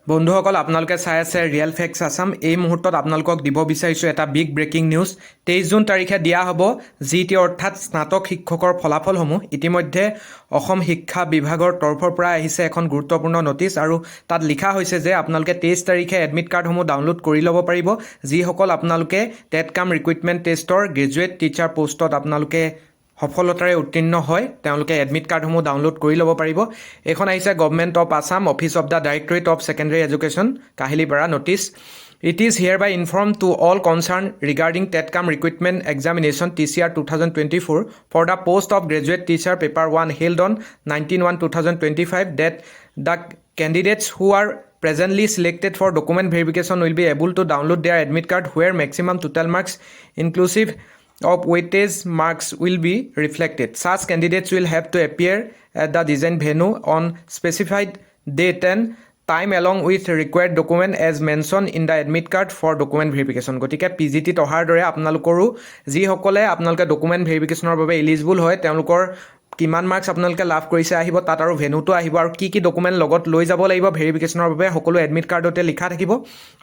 বন্ধুসকল আপোনালোকে চাই আছে ৰিয়েল ফেক্টছ আছাম। এই মুহূৰ্তত আপোনালোকক দিব বিচাৰিছোঁ এটা বিগ ব্ৰেকিং নিউজ। 23 জুন তাৰিখে দিয়া হ'ব GT অৰ্থাৎ স্নাতক শিক্ষকৰ ফলাফলসমূহ। ইতিমধ্যে অসম শিক্ষা বিভাগৰ তৰফৰ পৰা আহিছে এখন গুৰুত্বপূৰ্ণ নটিছ আৰু তাত লিখা হৈছে যে আপোনালোকে 23 তাৰিখে এডমিট কাৰ্ডসমূহ ডাউনলোড কৰি ল'ব পাৰিব। যিসকল আপোনালোকে টেট কাম ৰিক্ৰুইটমেণ্ট টেষ্টৰ গ্ৰেজুৱেট টিচাৰ পোষ্টত আপোনালোকে সফলতাৰে উত্তীৰ্ণ হয় তেওঁলোকে এডমিট কাৰ্ডসমূহ ডাউনলোড কৰি ল'ব পাৰিব। এইখন আহিছে government of Assam office of the directorate of secondary education Kahilipara notice. It is hereby informed to all concerned regarding TETCAM Recruitment Examination TCR 2024 for the post of graduate teacher paper 1 held on 19/1/2025 that the candidates who are presently selected for document verification will be able to download their admit card where maximum total marks inclusive of weightage marks will be reflected. Such candidates will have to appear at the design venue on specified date and time along with required document as mentioned in the admit card for document verification. গতিকে PGTত অহাৰ দৰে আপোনালোকৰো যিসকলে আপোনালোকে document ভেৰিফিকেশ্যনৰ বাবে eligible হয় তেওঁলোকৰ কিমান মাৰ্কছ আপোনালোকে লাভ কৰিছে আহিব, তাত আৰু ভেনুটো আহিব আৰু কি ডকুমেণ্ট লগত লৈ যাব লাগিব ভেৰিফিকেশ্যনৰ বাবে সকলো এডমিট কাৰ্ডতে লিখা থাকিব।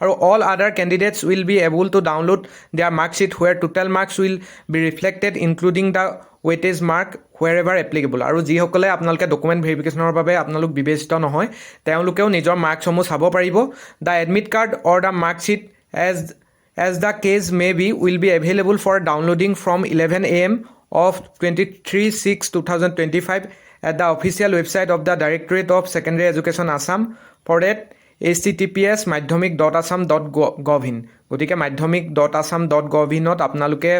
আৰু all other candidates will be able to download their marksheet where total marks will be reflected including the weightage mark wherever applicable. আৰু যিসকলে আপোনালোকে ডকুমেণ্ট ভেৰিফিকেশ্যনৰ বাবে আপোনালোক বিবেচিত নহয় তেওঁলোকেও নিজৰ মাৰ্কছসমূহ চাব পাৰিব। The admit card or the marksheet as the case may be will be available for downloading from 11 AM of 23/6/2025 at the official website of the Directorate of Secondary Education Assam for at https://madhyamik.assam.gov/in। গতিকে madhyamik.assam.gov/inত আপোনালোকে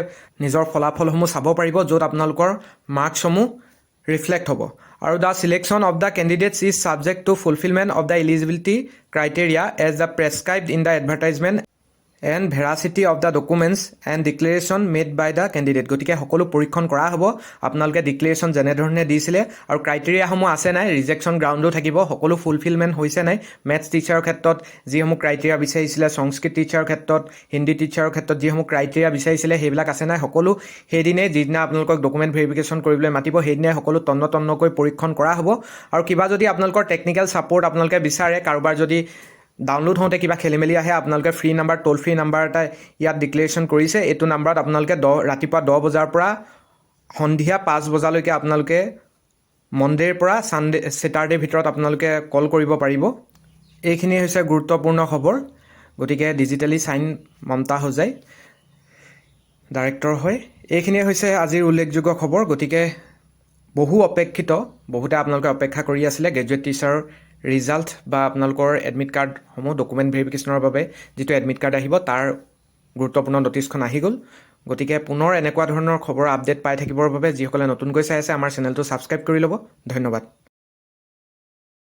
নিজৰ ফলাফলসমূহ চাব পাৰিব য'ত আপোনালোকৰ মাৰ্কছসমূহ reflect হ'ব। আৰু the selection of the candidates is subject to fulfilment of the eligibility criteria as the prescribed in the advertisement and veracity of the documents and declaration made by the candidate। গতিকে সকলো পৰীক্ষণ কৰা হ'ব। আপোনালোকে declaration যেনেধৰণে দিছিলে আৰু ক্ৰাইটেৰিয়াসমূহ আছে নাই, ৰিজেকশ্যন গ্ৰাউণ্ডো থাকিব, সকলো ফুলফিলমেণ্ট হৈছে নাই। মেথছ টিচাৰৰ ক্ষেত্ৰত যিসমূহ ক্ৰাইটেৰিয়া বিচাৰিছিলে, সংস্কৃত টিচাৰৰ ক্ষেত্ৰত, হিন্দী টিচাৰৰ ক্ষেত্ৰত যিসমূহ ক্ৰাইটেৰিয়া বিচাৰিছিলে সেইবিলাক আছে নাই, সকলো সেইদিনাই যিদিনা আপোনালোকক ডকুমেণ্ট ভেৰিফিকেশ্যন কৰিবলৈ মাতিব সেইদিনাই সকলো তন্নকৈ পৰীক্ষণ কৰা হ'ব। আৰু কিবা যদি আপোনালোকৰ টেকনিকেল ছাপোৰ্ট আপোনালোকে বিচাৰে, কাৰোবাৰ যদি ডাউনলোড হওঁতে কিবা খেলিমেলি আহে, আপোনালোকে ফ্ৰী নাম্বাৰ টোল ফ্ৰী নাম্বাৰ এটা ইয়াত ডিক্লেৰেশ্যন কৰিছে। এইটো নাম্বাৰত আপোনালোকে ৰাতিপুৱা 10 বজাৰ পৰা সন্ধিয়া 5 বজালৈকে আপোনালোকে মনডেৰ পৰা ছেটাৰডেৰ ভিতৰত আপোনালোকে কল কৰিব পাৰিব। এইখিনি হৈছে গুৰুত্বপূৰ্ণ খবৰ। গতিকে ডিজিটেলি চাইন মমতা হোজাই ডাইৰেক্টৰ হয়। এইখিনিয়ে হৈছে আজিৰ উল্লেখযোগ্য খবৰ। গতিকে বহুতে আপোনালোকে অপেক্ষা কৰি আছিলে গ্ৰেজুৱেট টিচাৰৰ ৰিজাল্ট বা আপোনালোকৰ এডমিট কাৰ্ডসমূহ ডকুমেণ্ট ভেৰিফিকেশ্যনৰ বাবে যিটো এডমিট কাৰ্ড আহিব তাৰ গুৰুত্বপূৰ্ণ নটিছখন আহি গ'ল। গতিকে পুনৰ এনেকুৱা ধৰণৰ খবৰ আপডেট পাই থাকিবৰ বাবে যিসকলে নতুনকৈ চাই আছে আমাৰ চেনেলটো ছাবস্ক্ৰাইব কৰি ল'ব। ধন্যবাদ।